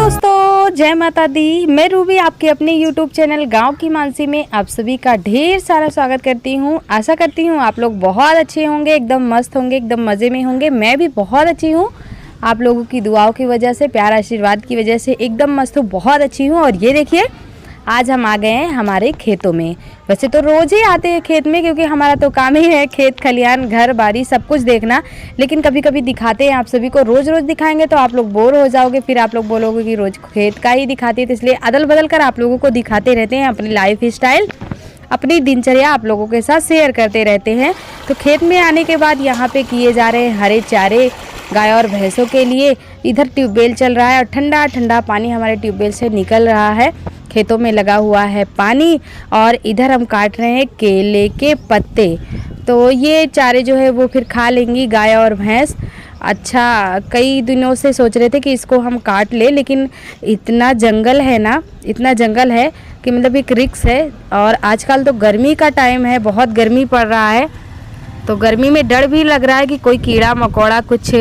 दोस्तों, जय माता दी। मैं रूबी आपके अपने YouTube चैनल गांव की मानसी में आप सभी का ढेर सारा स्वागत करती हूं। आशा करती हूं आप लोग बहुत अच्छे होंगे, एकदम मस्त होंगे, एकदम मज़े में होंगे। मैं भी बहुत अच्छी हूं। आप लोगों की दुआओं की वजह से, प्यार आशीर्वाद की वजह से एकदम मस्त हूँ, बहुत अच्छी हूँ। और ये देखिए, आज हम आ गए हैं हमारे खेतों में। वैसे तो रोज़ ही आते हैं खेत में, क्योंकि हमारा तो काम ही है खेत खलियान घर बाड़ी सब कुछ देखना। लेकिन कभी कभी दिखाते हैं आप सभी को। रोज़ रोज़ दिखाएंगे तो आप लोग बोर हो जाओगे, फिर आप लोग बोलोगे कि रोज़ खेत का ही दिखाते हैं। तो इसलिए अदल बदल कर आप लोगों को दिखाते रहते हैं, अपनी लाइफ स्टाइल, अपनी दिनचर्या आप लोगों के साथ शेयर करते रहते हैं। तो खेत में आने के बाद यहाँ पे किए जा रहे हैं हरे चारे गाय और भैंसों के लिए। इधर ट्यूबवेल चल रहा है और ठंडा ठंडा पानी हमारे ट्यूबवेल से निकल रहा है। खेतों में लगा हुआ है पानी और इधर हम काट रहे हैं केले के पत्ते। तो ये चारे जो है वो फिर खा लेंगी गाय और भैंस। अच्छा, कई दिनों से सोच रहे थे कि इसको हम काट ले, लेकिन इतना जंगल है ना, इतना जंगल है कि मतलब एक रिस्क है। और आजकल तो गर्मी का टाइम है, बहुत गर्मी पड़ रहा है। तो गर्मी में डर भी लग रहा है कि कोई कीड़ा मकोड़ा कुछ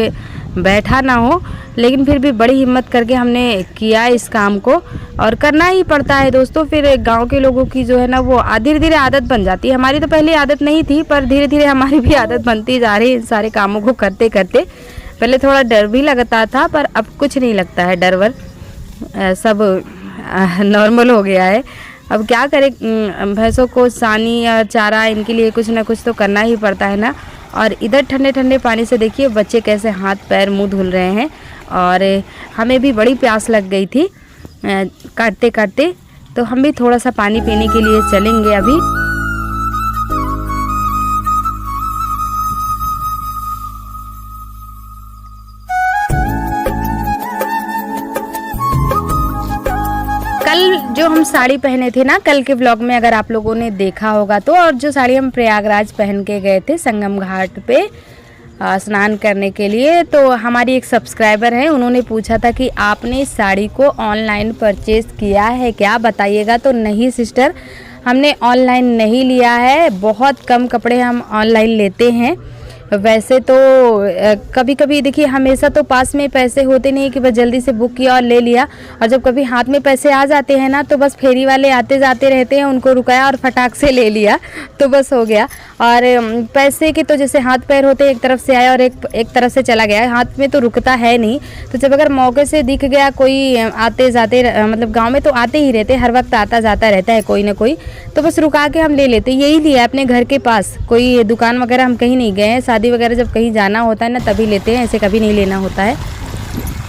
बैठा ना हो। लेकिन फिर भी बड़ी हिम्मत करके हमने किया इस काम को, और करना ही पड़ता है दोस्तों। फिर गांव के लोगों की जो है ना वो धीरे धीरे आदत बन जाती है। हमारी तो पहले आदत नहीं थी, पर धीरे धीरे हमारी भी आदत बनती जा रही है इन सारे कामों को करते करते। पहले थोड़ा डर भी लगता था, पर अब कुछ नहीं लगता है डर वर, सब नॉर्मल हो गया है। अब क्या करें, भैंसों को सानी या चारा, इनके लिए कुछ ना कुछ तो करना ही पड़ता है ना। और इधर ठंडे ठंडे पानी से देखिए बच्चे कैसे हाथ पैर मुंह धुल रहे हैं। और हमें भी बड़ी प्यास लग गई थी काटते काटते, तो हम भी थोड़ा सा पानी पीने के लिए चलेंगे अभी। कल जो हम साड़ी पहने थे ना, कल के व्लॉग में अगर आप लोगों ने देखा होगा तो, और जो साड़ी हम प्रयागराज पहन के गए थे संगम घाट पे स्नान करने के लिए, तो हमारी एक सब्सक्राइबर है, उन्होंने पूछा था कि आपने इस साड़ी को ऑनलाइन परचेज़ किया है क्या, बताइएगा। तो नहीं सिस्टर, हमने ऑनलाइन नहीं लिया है। बहुत कम कपड़े हम ऑनलाइन लेते हैं। वैसे तो कभी कभी देखिए, हमेशा तो पास में पैसे होते नहीं कि बस जल्दी से बुक किया और ले लिया। और जब कभी हाथ में पैसे आ जाते हैं ना, तो बस फेरी वाले आते जाते रहते हैं, उनको रुकाया और फटाक से ले लिया, तो बस हो गया। और पैसे के तो जैसे हाथ पैर होते हैं, एक तरफ से आया और एक तरफ से चला गया, हाथ में तो रुकता है नहीं। तो जब अगर मौके से दिख गया कोई आते जाते, मतलब गाँव में तो आते ही रहते, हर वक्त आता जाता रहता है कोई ना कोई, तो बस रुका के हम ले लेते। यही लिया अपने घर के पास, कोई दुकान वगैरह हम कहीं नहीं गए हैं। शादी वगैरह जब कहीं जाना होता है ना तभी लेते हैं, ऐसे कभी नहीं लेना होता है।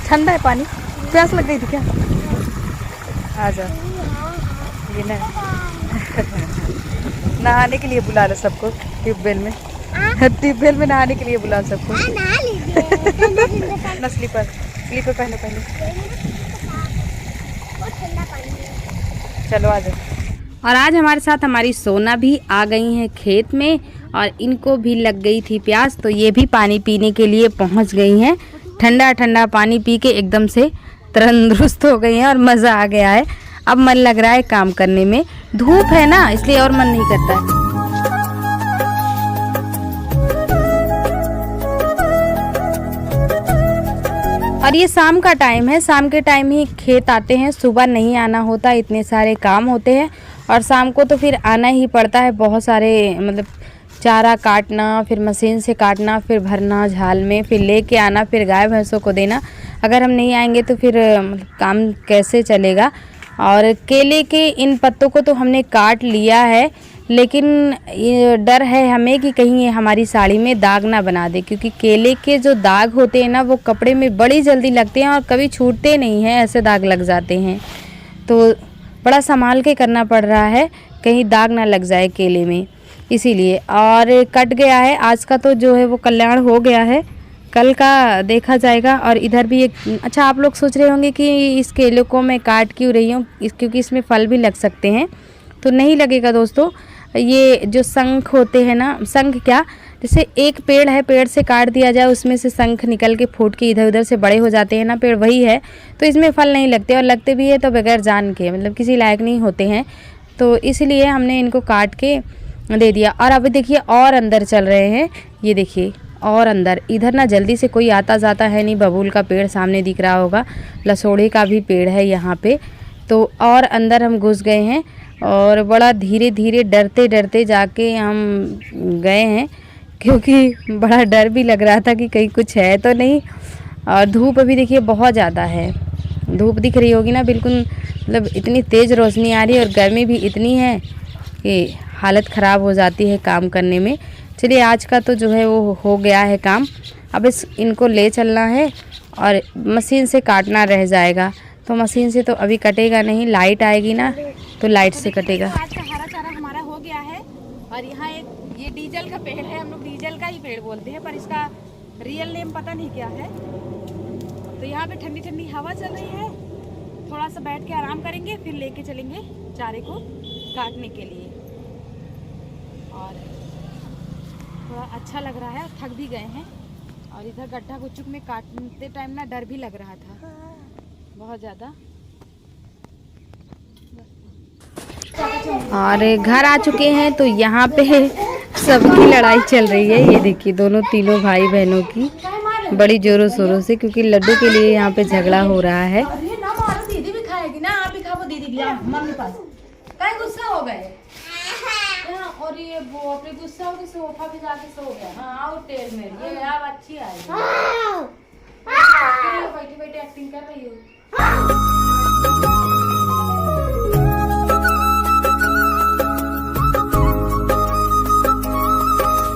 ठंडा है पानी, प्यास लग गई थी क्या? आ जाओ, ये ना नहाने के लिए बुला लो सबको ट्यूबवेल में। ट्यूबवेल में नहाने के लिए बुला सबको। ना स्लीपर पहनो पहले। चलो आ जाओ। और आज हमारे साथ हमारी सोना भी आ गई हैं खेत में, और इनको भी लग गई थी प्यास, तो ये भी पानी पीने के लिए पहुंच गई हैं। ठंडा ठंडा पानी पी के एकदम से तंदुरुस्त हो गई हैं और मज़ा आ गया है। अब मन लग रहा है काम करने में। धूप है ना, इसलिए और मन नहीं करता है। और ये शाम का टाइम है, शाम के टाइम ही खेत आते हैं, सुबह नहीं आना होता, इतने सारे काम होते हैं। और शाम को तो फिर आना ही पड़ता है, बहुत सारे मतलब चारा काटना, फिर मशीन से काटना, फिर भरना झाल में, फिर लेके आना, फिर गाय भैंसों को देना। अगर हम नहीं आएंगे तो फिर मतलब काम कैसे चलेगा। और केले के इन पत्तों को तो हमने काट लिया है, लेकिन ये डर है हमें कि कहीं ये हमारी साड़ी में दाग ना बना दे, क्योंकि केले के जो दाग होते हैं ना वो कपड़े में बड़ी जल्दी लगते हैं और कभी छूटते नहीं हैं, ऐसे दाग लग जाते हैं। तो बड़ा संभाल के करना पड़ रहा है, कहीं दाग ना लग जाए केले में, इसीलिए। और कट गया है, आज का तो जो है वो कल्याण हो गया है, कल का देखा जाएगा। और इधर भी एक, अच्छा आप लोग सोच रहे होंगे कि इस केले को मैं काट क्यों रही हूँ, क्योंकि इसमें फल भी लग सकते हैं। तो नहीं लगेगा दोस्तों। ये जो शंख होते हैं ना, शंख क्या, जैसे एक पेड़ है, पेड़ से काट दिया जाए, उसमें से शंख निकल के फूट के इधर उधर से बड़े हो जाते हैं ना पेड़, वही है। तो इसमें फल नहीं लगते, और लगते भी है तो बगैर जान के, मतलब किसी लायक नहीं होते हैं। तो इसलिए हमने इनको काट के दे दिया। और अभी देखिए और अंदर चल रहे हैं, ये देखिए और अंदर। इधर ना जल्दी से कोई आता जाता है नहीं। बबूल का पेड़ सामने दिख रहा होगा, लसोड़े का भी पेड़ है यहाँ पे। तो और अंदर हम घुस गए हैं और बड़ा धीरे धीरे डरते डरते जाके हम गए हैं, क्योंकि बड़ा डर भी लग रहा था कि कहीं कुछ है तो नहीं। और धूप अभी देखिए बहुत ज़्यादा है, धूप दिख रही होगी ना, बिल्कुल मतलब इतनी तेज़ रोशनी आ रही है और गर्मी भी इतनी है कि हालत ख़राब हो जाती है काम करने में। चलिए आज का तो जो है वो हो गया है काम। अब इनको ले चलना है और मशीन से काटना रह जाएगा। तो मशीन से तो अभी कटेगा नहीं, लाइट आएगी ना तो लाइट से कटेगा। आज का हरा चारा हमारा हो गया है और यहाँ एक ये डीजल का पेड़ है, हम लोग डीजल का ही पेड़ बोलते हैं पर इसका रियल नेम पता नहीं क्या है। तो यहाँ पे ठंडी ठंडी हवा चल रही है, थोड़ा सा बैठ के आराम करेंगे फिर लेके चलेंगे चारे को काटने के लिए। और थोड़ा अच्छा लग रहा है, थक भी गए हैं। और इधर गड्ढा गुच्चुक में काटते टाइम ना डर भी लग रहा था बहुत ज़्यादा। और घर आ चुके हैं तो यहाँ पे सबकी लड़ाई चल रही है। ये देखिए दोनों तीनों भाई बहनों की बड़ी जोरों शोरों से, क्योंकि लड्डू के लिए यहाँ पे झगड़ा हो रहा है। दीदी भी खाएगी ना, आप भी खाओ, दीदी भी मम्मी पास कहीं गुस्सा हो गए और ये वो अपने गुस्सा हो के सोफा पे जाके सो गया। हाँ और तेज में ये अब अच्छी आई बैठी बैठी एक्टिंग कर रही हो।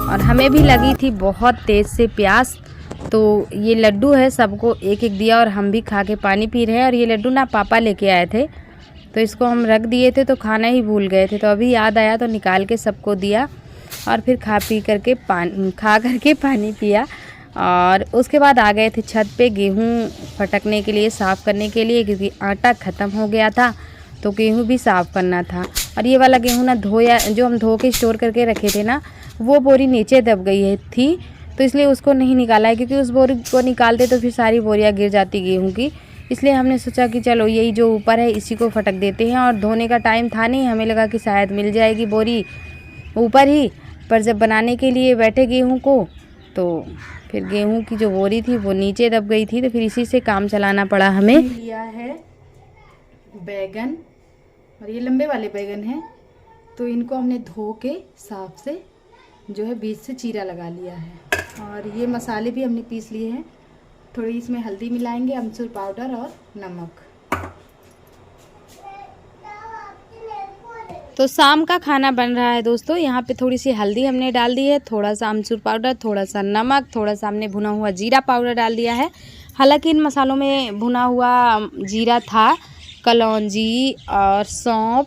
और हमें भी लगी थी बहुत तेज़ से प्यास, तो ये लड्डू है सबको एक एक दिया और हम भी खा के पानी पी रहे हैं। और ये लड्डू ना पापा लेके आए थे तो इसको हम रख दिए थे तो खाना ही भूल गए थे, तो अभी याद आया तो निकाल के सबको दिया और फिर खा करके पानी पिया। और उसके बाद आ गए थे छत पे गेहूँ फटकने के लिए, साफ़ करने के लिए, क्योंकि आटा ख़त्म हो गया था तो गेहूँ भी साफ़ करना था। और ये वाला गेहूँ ना धोया, जो हम धो के स्टोर करके रखे थे ना, वो बोरी नीचे दब गई थी तो इसलिए उसको नहीं निकाला है, क्योंकि उस बोरी को निकालते तो फिर सारी बोरियाँ गिर जाती गेहूँ की। इसलिए हमने सोचा कि चलो यही जो ऊपर है इसी को फटक देते हैं। और धोने का टाइम था नहीं, हमें लगा कि शायद मिल जाएगी बोरी ऊपर ही, पर जब बनाने के लिए बैठे गेहूँ को तो फिर गेहूँ की जो बोरी थी वो नीचे दब गई थी, तो फिर इसी से काम चलाना पड़ा हमें। लिया है बैगन और ये लंबे वाले बैगन हैं, तो इनको हमने धो के साफ से जो है बीच से चीरा लगा लिया है। और ये मसाले भी हमने पीस लिए हैं, थोड़ी इसमें हल्दी मिलाएंगे, अमचूर पाउडर और नमक। तो शाम का खाना बन रहा है दोस्तों। यहाँ पे थोड़ी सी हल्दी हमने डाल दी है, थोड़ा सा अमचूर पाउडर, थोड़ा सा नमक, थोड़ा सा हमने भुना हुआ जीरा पाउडर डाल दिया है। हालांकि इन मसालों में भुना हुआ जीरा था, कलौंजी और सौंफ,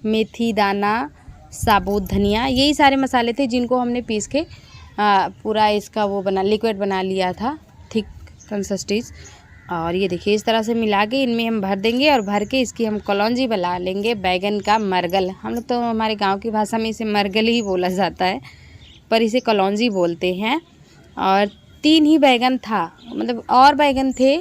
मेथी दाना, साबुत धनिया, यही सारे मसाले थे जिनको हमने पीस के पूरा इसका वो लिक्विड बना लिया था, थिक कंसिस्टेंसी। और ये देखिए इस तरह से मिला के इनमें हम भर देंगे और भर के इसकी हम कलौंजी बना लेंगे, बैगन का मरगल। हम लोग तो हमारे गांव की भाषा में इसे मरगल ही बोला जाता है, पर इसे कलौंजी बोलते हैं। और 3 ही बैगन था, मतलब और बैगन थे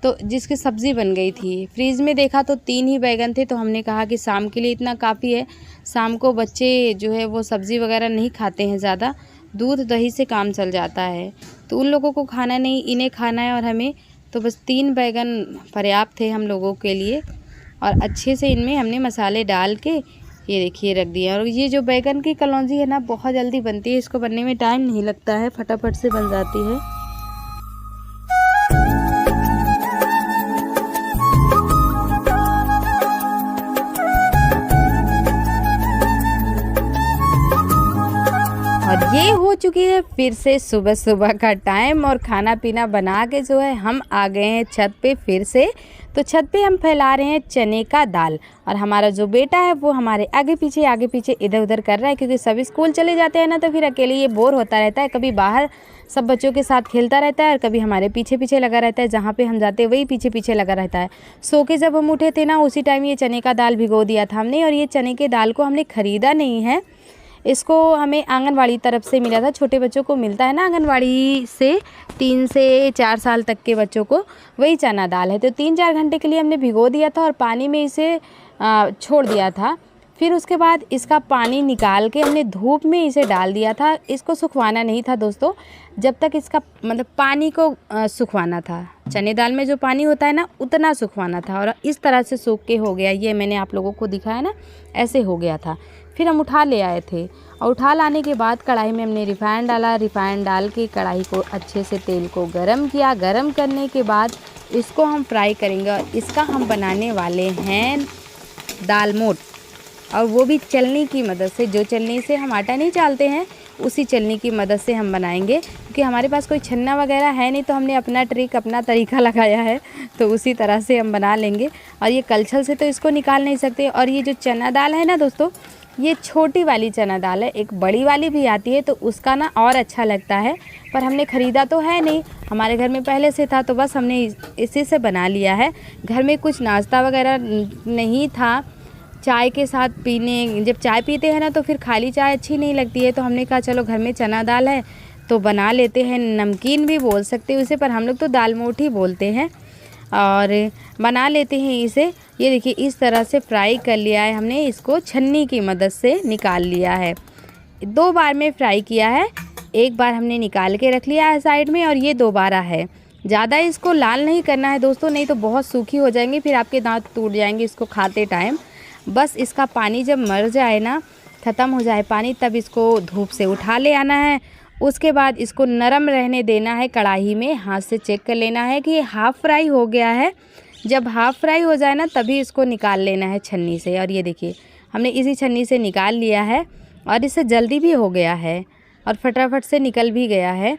तो जिसकी सब्ज़ी बन गई थी। फ्रीज में देखा तो 3 ही बैगन थे, तो हमने कहा कि शाम के लिए इतना काफ़ी है। शाम को बच्चे जो है वो सब्ज़ी वगैरह नहीं खाते हैं ज़्यादा, दूध दही से काम चल जाता है, तो उन लोगों को खाना नहीं, इन्हें खाना है और हमें, तो बस 3 बैगन पर्याप्त थे हम लोगों के लिए। और अच्छे से इनमें हमने मसाले डाल के ये देखिए रख दिया। और ये जो बैगन की कलौंजी है ना बहुत जल्दी बनती है, इसको बनने में टाइम नहीं लगता है, फटाफट से बन जाती है। और ये हो चुकी है फिर से सुबह सुबह का टाइम, और खाना पीना बना के जो है हम आ गए हैं छत पे फिर से। तो छत पे हम फैला रहे हैं चने का दाल, और हमारा जो बेटा है वो हमारे आगे पीछे इधर उधर कर रहा है, क्योंकि सभी स्कूल चले जाते हैं ना, तो फिर अकेले ये बोर होता रहता है। कभी बाहर सब बच्चों के साथ खेलता रहता है और कभी हमारे पीछे पीछे लगा रहता है, जहाँ पे हम जाते हैं वही पीछे पीछे लगा रहता है। सो के जब हम उठे थे ना उसी टाइम ये चने का दाल भिगो दिया था हमने। और ये चने के दाल को हमने ख़रीदा नहीं है, इसको हमें आंगनवाड़ी तरफ से मिला था। छोटे बच्चों को मिलता है ना आंगनवाड़ी से, 3 से 4 साल तक के बच्चों को, वही चना दाल है। तो 3-4 घंटे के लिए हमने भिगो दिया था और पानी में इसे छोड़ दिया था। फिर उसके बाद इसका पानी निकाल के हमने धूप में इसे डाल दिया था। इसको सुखवाना नहीं था दोस्तों, जब तक इसका मतलब पानी को सुखवाना था। चने दाल में जो पानी होता है ना, उतना सुखवाना था। और इस तरह से सूख के हो गया, ये मैंने आप लोगों को दिखाया ना, ऐसे हो गया था। फिर हम उठा ले आए थे और उठा लाने के बाद कढ़ाई में हमने रिफ़ाइंड डाला। रिफ़ाइंड डाल के कढ़ाई को अच्छे से तेल को गरम किया। गरम करने के बाद इसको हम फ्राई करेंगे और इसका हम बनाने वाले हैं दाल मोठ, और वो भी चलनी की मदद से। जो चलनी से हम आटा नहीं चालते हैं, उसी चलनी की मदद से हम बनाएंगे, क्योंकि हमारे पास कोई छन्ना वगैरह है नहीं, तो हमने अपना ट्रिक, अपना तरीका लगाया है, तो उसी तरह से हम बना लेंगे। और ये कलछल से तो इसको निकाल नहीं सकते। और ये जो चना दाल है ना दोस्तों, ये छोटी वाली चना दाल है। एक बड़ी वाली भी आती है, तो उसका ना और अच्छा लगता है, पर हमने ख़रीदा तो है नहीं, हमारे घर में पहले से था, तो बस हमने इसी से बना लिया है। घर में कुछ नाश्ता वगैरह नहीं था चाय के साथ पीने। जब चाय पीते हैं ना, तो फिर खाली चाय अच्छी नहीं लगती है, तो हमने कहा चलो घर में चना दाल है तो बना लेते हैं। नमकीन भी बोल सकते हैं उसे, पर हम लोग तो दाल मोठ ही बोलते हैं, और बना लेते हैं इसे। ये देखिए इस तरह से फ्राई कर लिया है हमने, इसको छन्नी की मदद से निकाल लिया है। 2 बार में फ्राई किया है, एक बार हमने निकाल के रख लिया है साइड में, और ये दोबारा है। ज़्यादा इसको लाल नहीं करना है दोस्तों, नहीं तो बहुत सूखी हो जाएंगी, फिर आपके दांत टूट जाएंगे इसको खाते टाइम। बस इसका पानी जब मर जाए ना, ख़त्म हो जाए पानी, तब इसको धूप से उठा ले आना है। उसके बाद इसको नरम रहने देना है कढ़ाई में, हाथ से चेक कर लेना है कि ये हाफ़ फ्राई हो गया है। जब हाफ़ फ्राई हो जाए ना, तभी इसको निकाल लेना है छन्नी से। और ये देखिए हमने इसी छन्नी से निकाल लिया है, और इससे जल्दी भी हो गया है और फटाफट से निकल भी गया है।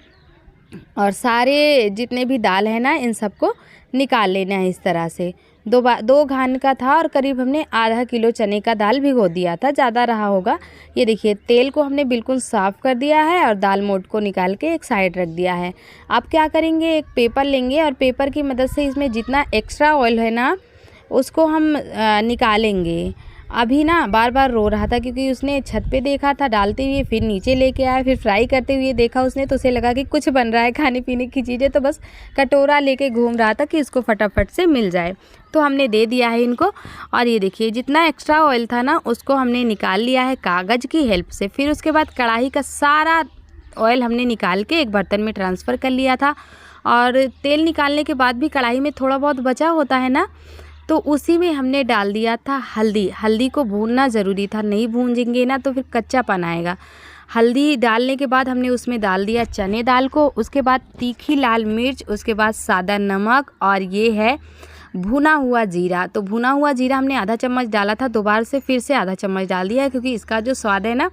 और सारे जितने भी दाल है ना, इन सबको निकाल लेना है इस तरह से। 2 घान का था, और करीब हमने आधा किलो चने का दाल भिगो दिया था, ज़्यादा रहा होगा। ये देखिए तेल को हमने बिल्कुल साफ़ कर दिया है, और दाल मोठ को निकाल के एक साइड रख दिया है। आप क्या करेंगे, एक पेपर लेंगे, और पेपर की मदद से इसमें जितना एक्स्ट्रा ऑयल है ना, उसको हम निकालेंगे। अभी ना बार बार रो रहा था, क्योंकि उसने छत पे देखा था डालते हुए, फिर नीचे लेके आया, फिर फ्राई करते हुए देखा उसने, तो उसे लगा कि कुछ बन रहा है खाने पीने की चीज़ें, तो बस कटोरा लेके घूम रहा था कि इसको फटाफट से मिल जाए। तो हमने दे दिया है इनको। और ये देखिए जितना एक्स्ट्रा ऑयल था ना, उसको हमने निकाल लिया है कागज़ की हेल्प से। फिर उसके बाद कढ़ाई का सारा ऑयल हमने निकाल के एक बर्तन में ट्रांसफ़र कर लिया था। और तेल निकालने के बाद भी कढ़ाई में थोड़ा बहुत बचा होता है ना, तो उसी में हमने डाल दिया था हल्दी। हल्दी को भूनना ज़रूरी था, नहीं भूनेंगे ना तो फिर कच्चापन आएगा। हल्दी डालने के बाद हमने उसमें डाल दिया चने दाल को, उसके बाद तीखी लाल मिर्च, उसके बाद सादा नमक, और ये है भुना हुआ जीरा। तो भुना हुआ जीरा हमने आधा चम्मच डाला था, दोबारा से फिर से आधा चम्मच डाल दिया है, क्योंकि इसका जो स्वाद है ना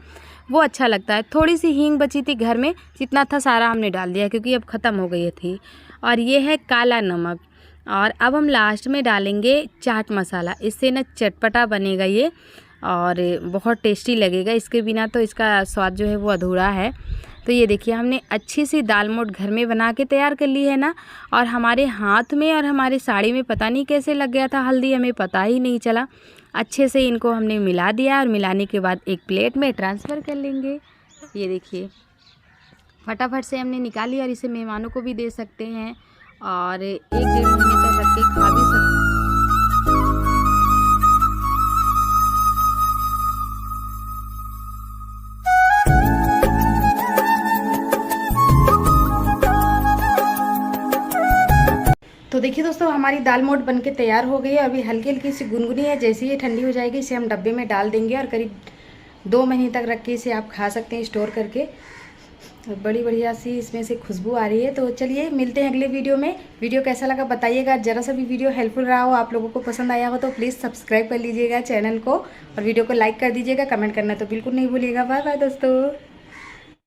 वो अच्छा लगता है। थोड़ी सी हींग बची थी घर में, जितना था सारा हमने डाल दिया, क्योंकि अब ख़त्म हो गई थी। और ये है काला नमक। और अब हम लास्ट में डालेंगे चाट मसाला, इससे ना चटपटा बनेगा ये, और बहुत टेस्टी लगेगा। इसके बिना तो इसका स्वाद जो है वो अधूरा है। तो ये देखिए हमने अच्छी सी दाल मोठ घर में बना के तैयार कर ली है ना, और हमारे हाथ में और हमारे साड़ी में पता नहीं कैसे लग गया था हल्दी, हमें पता ही नहीं चला। अच्छे से इनको हमने मिला दिया, और मिलाने के बाद एक प्लेट में ट्रांसफ़र कर लेंगे। ये देखिए फटाफट से हमने निकाली, और इसे मेहमानों को भी दे सकते हैं, और 1-1.5 महीने तक रख के खा भी सकते हैं। तो देखिए दोस्तों हमारी दाल मोठ बनके तैयार हो गई है। अभी हल्की हल्की सी गुनगुनी है, जैसे ये ठंडी हो जाएगी इसे हम डब्बे में डाल देंगे, और करीब 2 महीने तक रख के इसे आप खा सकते हैं स्टोर करके। बड़ी बढ़िया सी इसमें से खुशबू आ रही है। तो चलिए मिलते हैं अगले वीडियो में। वीडियो कैसा लगा बताइएगा, ज़रा सा भी वीडियो हेल्पफुल रहा हो, आप लोगों को पसंद आया हो, तो प्लीज़ सब्सक्राइब कर लीजिएगा चैनल को, और वीडियो को लाइक कर दीजिएगा। कमेंट करना तो बिल्कुल नहीं भूलिएगा। बाय बाय दोस्तों।